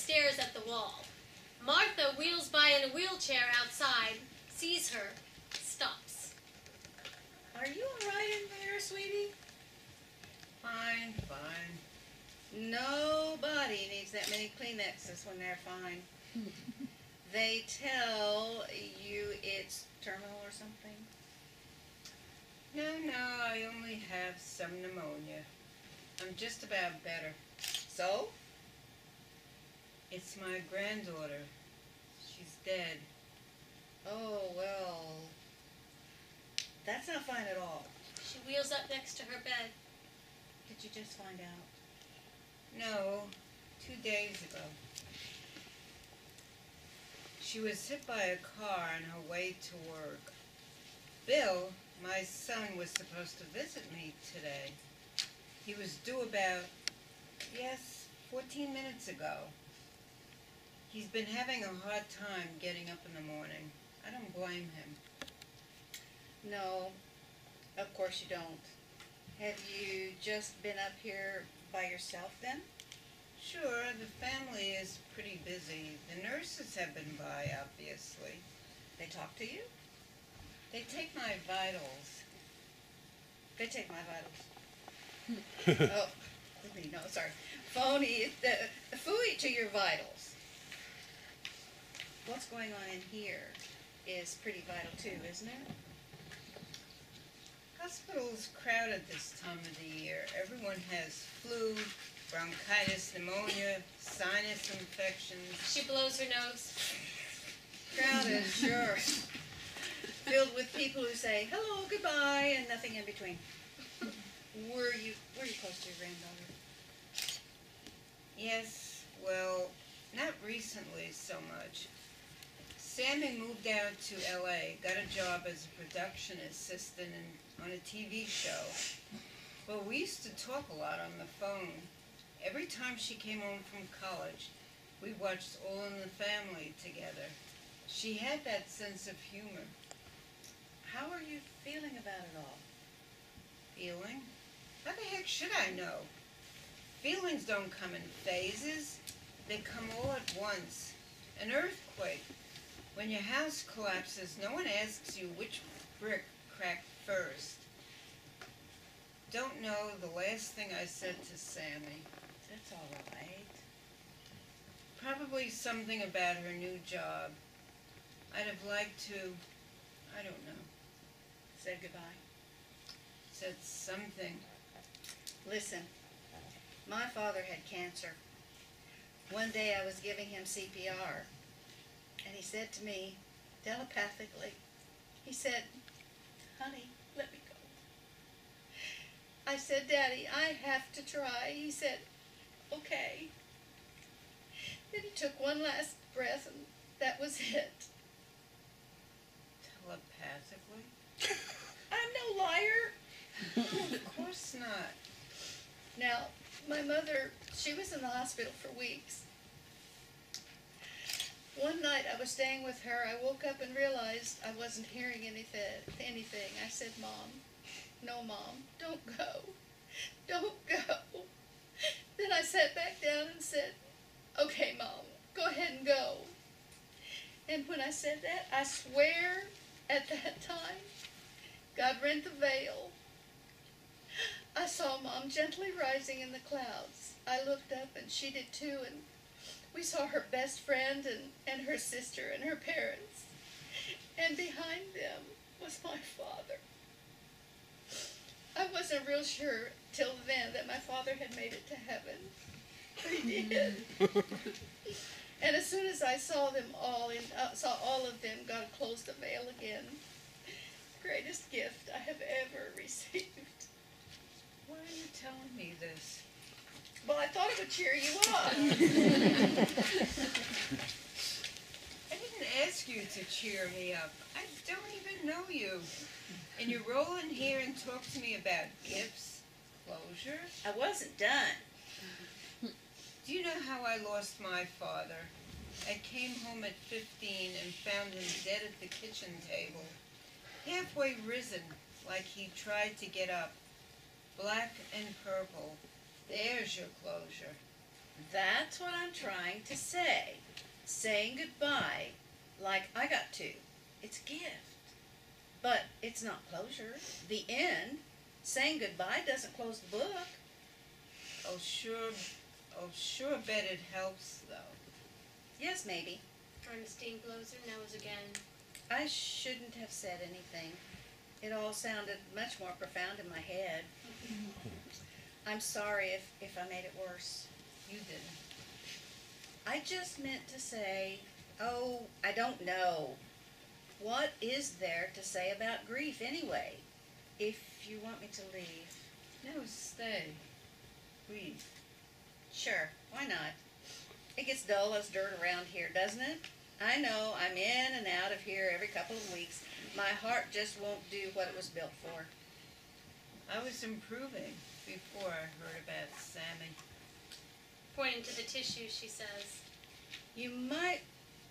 stares at the wall. Martha wheels by in a wheelchair outside, sees her, stops. Are you all right in there, sweetie? Fine, fine. Nobody needs that many Kleenexes when they're fine. They tell you it's terminal or something? No, I only have some pneumonia. I'm just about better. So? It's my granddaughter. She's dead. Oh, well, that's not fine at all. She wheels up next to her bed. Did you just find out? No, 2 days ago. She was hit by a car on her way to work. Bill, my son, was supposed to visit me today. He was due about, 14 minutes ago. He's been having a hard time getting up in the morning. I don't blame him. No, of course you don't. Have you just been up here by yourself then? Sure, the family is pretty busy. The nurses have been by, obviously. They talk to you? They take my vitals. They take my vitals. Oh, no, sorry. Phony, the fooey to your vitals. What's going on in here is pretty vital too, isn't it? Hospital's crowded this time of the year. Everyone has flu, bronchitis, pneumonia, sinus infections. She blows her nose. Crowded, sure. Filled with people who say hello, goodbye, and nothing in between. Were you close to your granddaughter? Yes, well, not recently so much. Sammy moved out to L.A., got a job as a production assistant on a TV show. Well, we used to talk a lot on the phone. Every time she came home from college, we watched All in the Family together. She had that sense of humor. How are you feeling about it all? Feeling? How the heck should I know? Feelings don't come in phases. They come all at once. An earthquake. When your house collapses, no one asks you which brick cracked first. Don't know the last thing I said to Sammy. That's all right. Probably something about her new job. I'd have liked to, I don't know. Said goodbye. Said something. Listen, my father had cancer. One day I was giving him CPR, and he said to me, telepathically, he said, honey, let me go. I said, Daddy, I have to try. He said, okay. Then he took one last breath, and that was it. Telepathically? I'm no liar. No, of course not. Now, my mother, she was in the hospital for weeks. One night I was staying with her. I woke up and realized I wasn't hearing anything. I said, Mom, no, Mom, don't go. Don't go. Then I sat back down and said, okay, Mom, go ahead and go. And when I said that, I swear at that time, God rent the veil. I saw Mom gently rising in the clouds. I looked up and she did too, and we saw her best friend and her sister and her parents. And behind them was my father. I wasn't real sure till then that my father had made it to heaven, but he did. And as soon as I saw them all, saw all of them, God closed the veil again. Greatest gift I have ever received. Why are you telling me this? Well, I thought it would cheer you up. I didn't ask you to cheer me up. I don't even know you. And you roll in here and talk to me about gifts, closure. I wasn't done. Do you know how I lost my father? I came home at 15 and found him dead at the kitchen table, halfway risen, like he tried to get up, black and purple. There's your closure. That's what I'm trying to say. Saying goodbye, like I got to. It's a gift. But it's not closure. The end. Saying goodbye doesn't close the book. Oh, sure. Oh, sure bet it helps, though. Yes, maybe. Ernestine blows her nose again. I shouldn't have said anything. It all sounded much more profound in my head. I'm sorry if I made it worse. You didn't. I just meant to say, oh, I don't know. What is there to say about grief anyway? If you want me to leave. No, stay. Breathe. Sure, why not? It gets dull as dirt around here, doesn't it? I know I'm in and out of here every couple of weeks. My heart just won't do what it was built for. I was improving before I heard about Sammy. Pointing to the tissue, she says. You might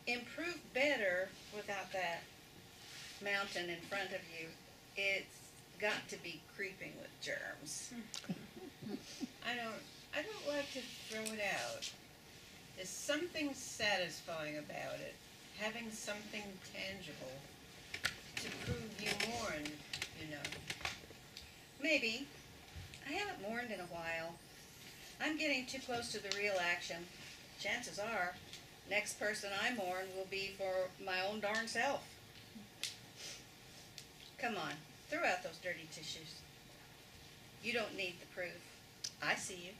improve better without that mountain in front of you. It's got to be creeping with germs. I don't like to throw it out. There's something satisfying about it, having something tangible to prove you mourn, you know. Maybe. I haven't mourned in a while. I'm getting too close to the real action. Chances are, next person I mourn will be for my own darn self. Come on, throw out those dirty tissues. You don't need the proof. I see you.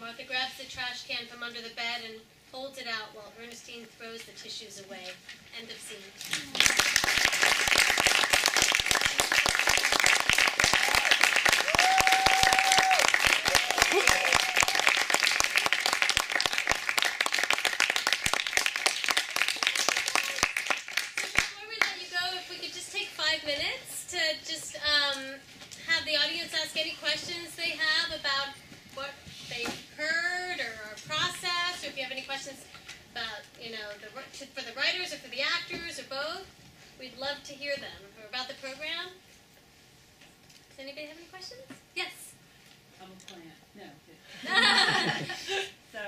Martha grabs the trash can from under the bed and holds it out while Ernestine throws the tissues away. End of scene. Before we let you go, if we could just take 5 minutes to just have the audience ask any questions they have about what they've heard or our process, or if you have any questions about, for the writers or for the actors or both, we'd love to hear them. Or about the program. Does anybody have any questions? Yes. I'm a plant. No. So,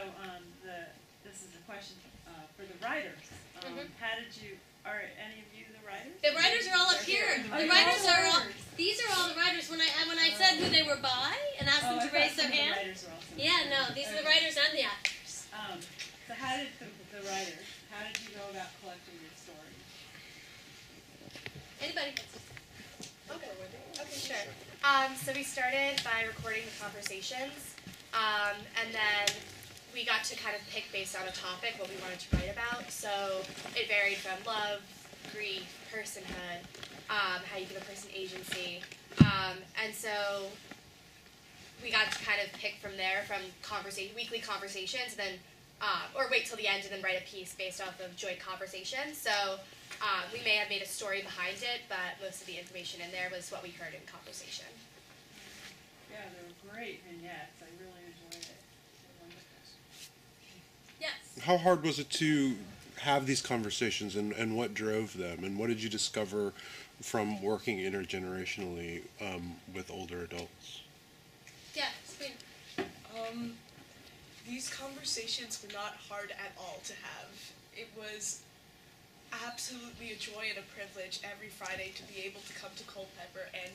this is a question for the writers. How did you? Are any of you the writers? The writers are all up here. The writers are all. These are all the writers. When I said who they were by and asked them to raise their hand. Yeah, no, these are the writers and the actors. So how did the writers? How did you go about collecting your story? Anybody? Okay, sure. So we started by recording the conversations, and then we got to kind of pick based on a topic what we wanted to write about. So it varied from love, grief, personhood, how you give a person agency, and so we got to kind of pick from there, from weekly conversations, and then or wait till the end and then write a piece based off of joint conversation. So we may have made a story behind it, but most of the information in there was what we heard in conversation. Yeah, they were great vignettes. I really enjoyed it. Yes. How hard was it to have these conversations, and what drove them, and what did you discover from working intergenerationally with older adults? Yeah, Sabrina. These conversations were not hard at all to have. It was absolutely a joy and a privilege every Friday to be able to come to Culpeper and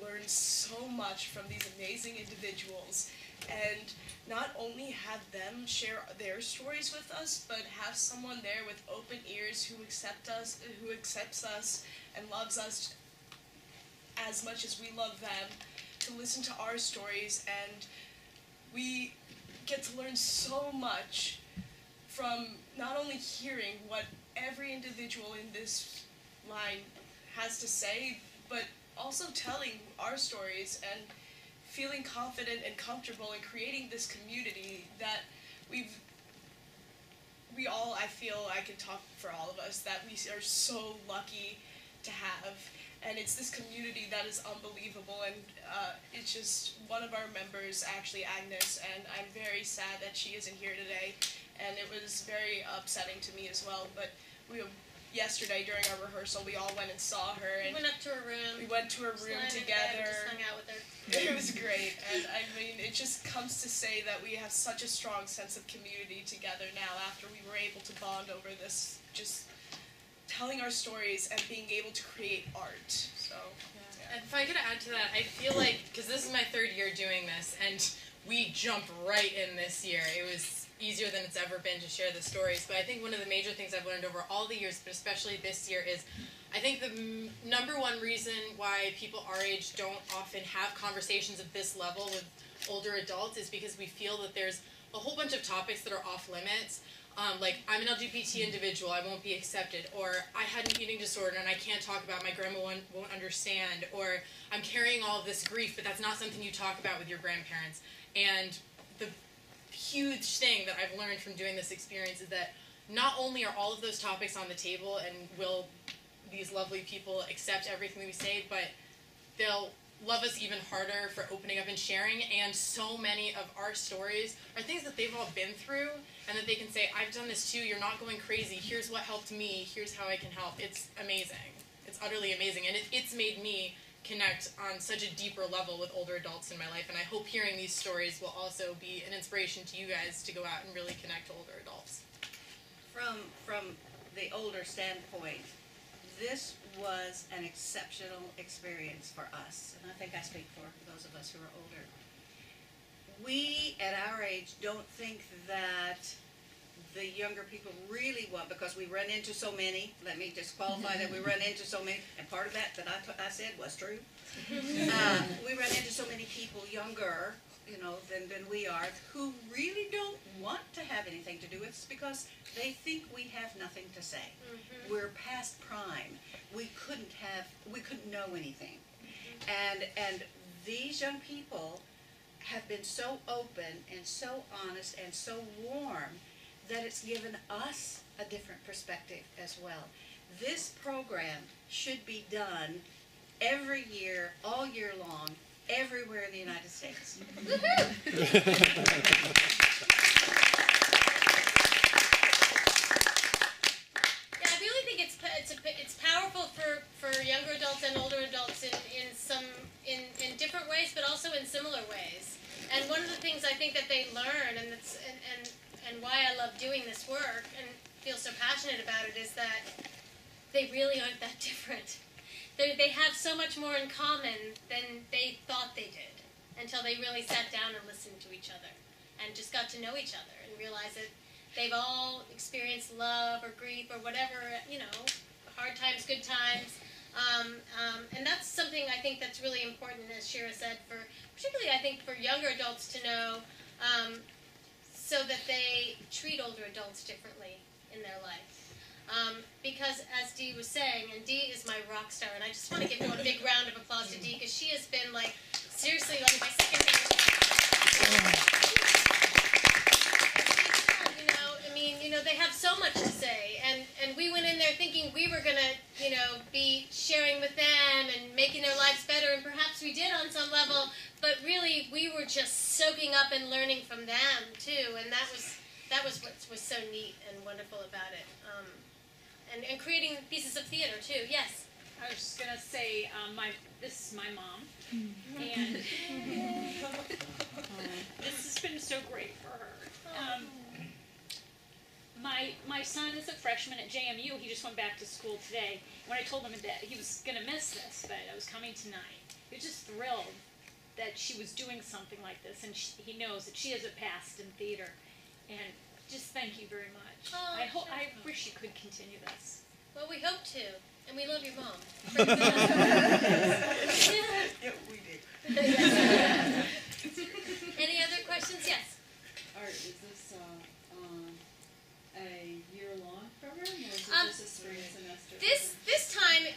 learn so much from these amazing individuals, and not only have them share their stories with us, but have someone there with open ears who accepts us and loves us as much as we love them, to listen to our stories, and we get to learn so much from not only hearing what every individual in this line has to say, but also telling our stories and feeling confident and comfortable in creating this community that we all, I feel I can talk for all of us, that we are so lucky to have. And it's this community that is unbelievable, and it's just one of our members, actually Agnes, and I'm very sad that she isn't here today, and it was very upsetting to me as well, but yesterday during our rehearsal, we all went and saw her, We and went up to her room. we went to her room Just lying in bed, together. just hung out with her. It was great, and I mean, it just comes to say that we have such a strong sense of community together now after we were able to bond over this, just telling our stories and being able to create art. So, yeah. And if I could add to that, I feel like, because this is my 3rd year doing this, and we jumped right in this year. It was easier than it's ever been to share the stories, but I think one of the major things I've learned over all the years, but especially this year, is I think the number one reason why people our age don't often have conversations of this level with older adults is because we feel that there's a whole bunch of topics that are off limits. Like, I'm an LGBT individual, I won't be accepted, or I had an eating disorder and I can't talk about, my grandma won't understand, or I'm carrying all of this grief, but that's not something you talk about with your grandparents. And the huge thing that I've learned from doing this experience is that not only are all of those topics on the table and will these lovely people accept everything we say, but they'll love us even harder for opening up and sharing, and so many of our stories are things that they've all been through, and that they can say, I've done this too, you're not going crazy, here's what helped me, here's how I can help. It's amazing. It's utterly amazing, and it's made me connect on such a deeper level with older adults in my life, and I hope hearing these stories will also be an inspiration to you guys to go out and really connect to older adults. From the older standpoint, this was an exceptional experience for us, and I think I speak for those of us who are older. We, at our age, don't think that the younger people really want, because we run into so many, let me just qualify that we run into so many, and part of that I said was true. We run into so many people younger, you know, than we are, who really don't want to have anything to do with us because they think we have nothing to say. Mm-hmm. We're past prime. We couldn't know anything. Mm-hmm. And these young people have been so open and so honest and so warm that it's given us a different perspective as well. This program should be done every year, all year long, everywhere in the United States. Yeah, I really think it's powerful for younger adults and older adults in different ways, but also in similar ways. And one of the things I think that they learn, and why I love doing this work and feel so passionate about it, is that they really aren't that different. They have so much more in common than they thought they did until they really sat down and listened to each other and just got to know each other and realized that they've all experienced love or grief or whatever, you know, hard times, good times. And that's something I think that's really important, as Shira said, particularly I think for younger adults to know, so that they treat older adults differently in their life. Because as Dee was saying, and Dee is my rock star, and I just want to give a big round of applause to Dee, because she has been, like, seriously, like, my second favorite. You know, I mean, you know, they have so much to say, and we went in there thinking we were going to, you know, be sharing with them and making their lives better, and perhaps we did on some level, but really we were just soaking up and learning from them, too, and that was what was so neat and wonderful about it. And creating pieces of theater, too. Yes? I was just going to say, this is my mom, and this has been so great for her. My son is a freshman at JMU. He just went back to school today. When I told him that he was going to miss this, but I was coming tonight, he was just thrilled that she was doing something like this, and he knows that she has a past in theater. And just thank you very much. Oh, I wish you could continue this. Well, we hope to, and we love your mom. Yeah, we did. Any other questions? Yes. Art, is this a year-long program, or is it just a spring semester? This time,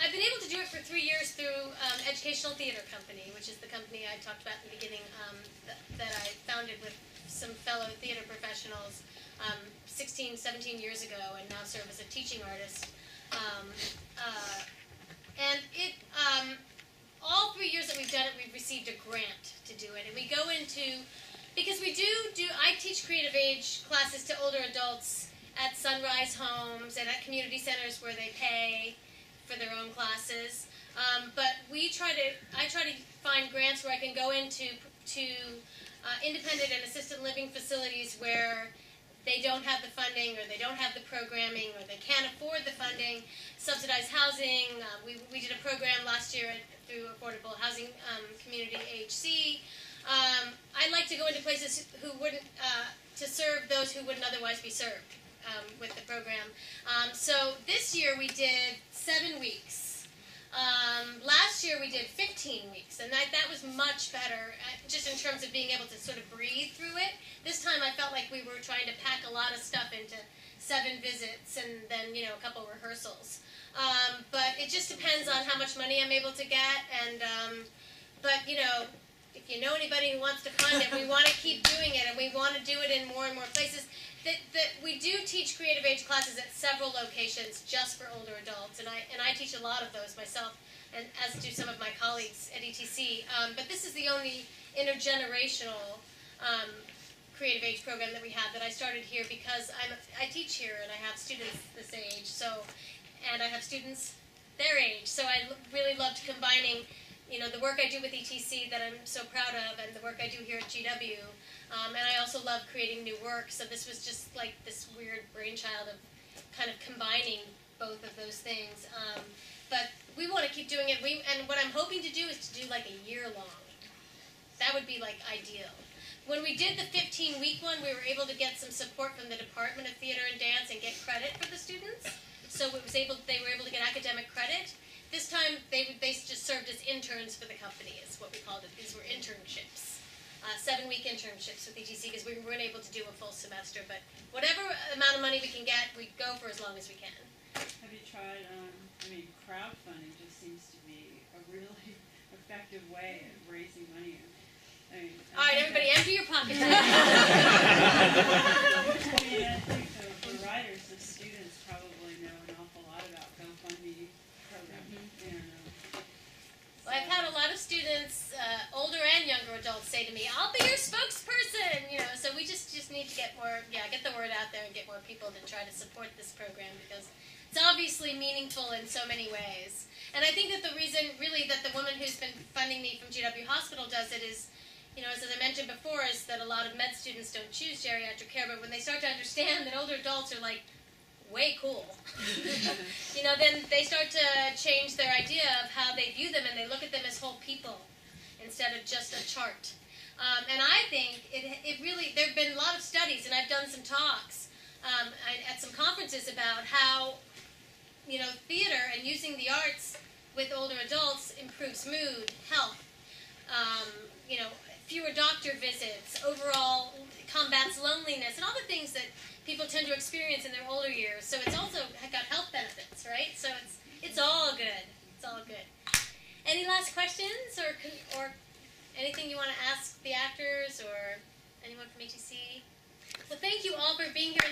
I've been able to do it for 3 years through Educational Theater Company, which is the company I talked about in the beginning that I founded with some fellow theater professionals 16, 17 years ago, and now serve as a teaching artist. And all 3 years that we've done it, we've received a grant to do it. And we go into, because I teach creative age classes to older adults at Sunrise Homes and at community centers where they pay for their own classes. But I try to find grants where I can go into independent and assisted living facilities where they don't have the funding or they don't have the programming or they can't afford the funding, subsidized housing. We did a program last year through Affordable Housing Community HC. I like to go into places who wouldn't, to serve those who wouldn't otherwise be served with the program. So this year we did 7 weeks. Last year we did 15 weeks, and that was much better, just in terms of being able to sort of breathe through it. This time I felt like we were trying to pack a lot of stuff into 7 visits and then, a couple rehearsals. But it just depends on how much money I'm able to get, and but if you know anybody who wants to fund it, we want to keep doing it, and we want to do it in more and more places. We do teach creative age classes at several locations just for older adults, and I teach a lot of those myself, and as do some of my colleagues at ETC. But this is the only intergenerational creative age program that we have that I started here because I teach here and I have students this age, and I have students their age. So I really loved combining, the work I do with ETC that I'm so proud of, and the work I do here at GW. And I also love creating new work, so this was just like this weird brainchild of kind of combining both of those things. But we want to keep doing it, and what I'm hoping to do is to do like a year long. That would be like ideal. When we did the 15-week one, we were able to get some support from the Department of Theater and Dance and get credit for the students. So they were able to get academic credit. This time, they just served as interns for the company, is what we called it. These were internships. 7-week internships with ETC because we weren't able to do a full semester. But whatever amount of money we can get, we go for as long as we can. Have you tried, crowdfunding just seems to be a really effective way of raising money. All right, everybody, empty your pockets. I think for writers, the students probably know an awful lot about GoFundMe program. Well, I've had a lot of students, older and younger adults, say to me, "I'll be your spokesperson." So we just need to get the word out there and get more people to try to support this program because it's obviously meaningful in so many ways. And I think that the reason, really, that the woman who's been funding me from GW Hospital does it is, as I mentioned before, is that a lot of med students don't choose geriatric care, but when they start to understand that older adults are like way cool, then they start to change their idea of how they view them, and they look at them as whole people instead of just a chart. And I think it really, there have been a lot of studies, and I've done some talks at some conferences about how, theater and using the arts with older adults improves mood, health, fewer doctor visits, overall combats loneliness, and all the things that people tend to experience in their older years. So it's also got health benefits, right? So it's all good. It's all good. Any last questions or anything you want to ask the actors or anyone from ETC? Well, thank you all for being here.